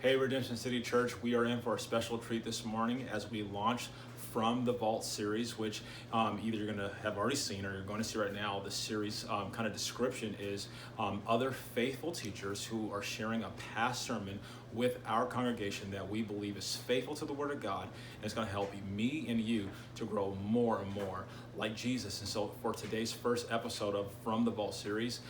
Hey, Redemption City Church, we are in for a special treat this morning as we launch From the Vault series, which either you're going to have already seen or you're going to see right now. The series kind of description is other faithful teachers who are sharing a past sermon with our congregation that we believe is faithful to the Word of God, and it's going to help me and you to grow more and more like Jesus. And so for today's first episode of From the Vault series,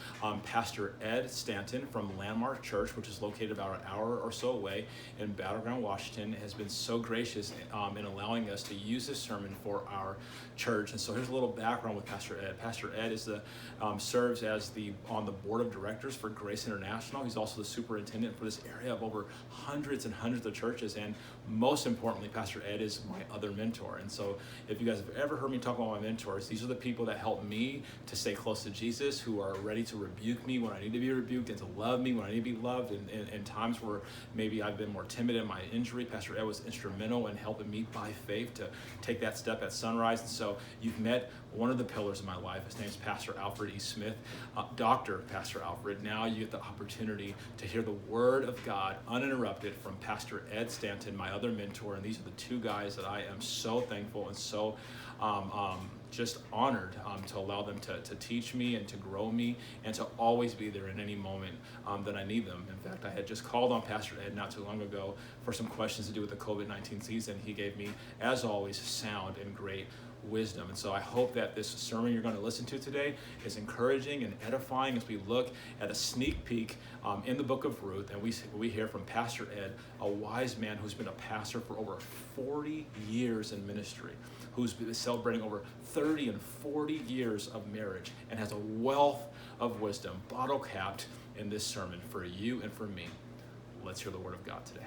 Pastor Ed Stanton from Landmark Church, which is located about an hour or so away in Battleground, Washington, has been so gracious in allowing us to use this sermon for our church. And so here's a little background with Pastor Ed. Pastor Ed is serves as on the board of directors for Grace International. He's also the superintendent for this area of over hundreds and hundreds of churches. And most importantly, Pastor Ed is my other mentor. And so if you guys have ever heard me talk about my mentors, these are the people that help me to stay close to Jesus, who are ready to rebuke me when I need to be rebuked and to love me when I need to be loved. In times where maybe I've been more timid in my injury, Pastor Ed was instrumental in helping me by faith to take that step at Sunrise. And so you've met one of the pillars of my life. His name is Pastor Alfred E. Smith, Dr. Pastor Alfred. Now you get the opportunity to hear the Word of God uninterrupted from Pastor Ed Stanton, my other mentor. And these are the two guys that I am so thankful and so just honored to allow them to teach me and to grow me and to always be there in any moment that I need them. In fact, I had just called on Pastor Ed not too long ago for some questions to do with the COVID-19 season. He gave me, as always, sound and great wisdom. And so I hope that this sermon you're going to listen to today is encouraging and edifying as we look at a sneak peek in the book of Ruth. And we hear from Pastor Ed, a wise man who's been a pastor for over 40 years in ministry, who's been celebrating over 30 and 40 years of marriage and has a wealth of wisdom bottle capped in this sermon for you and for me. Let's hear the Word of God today.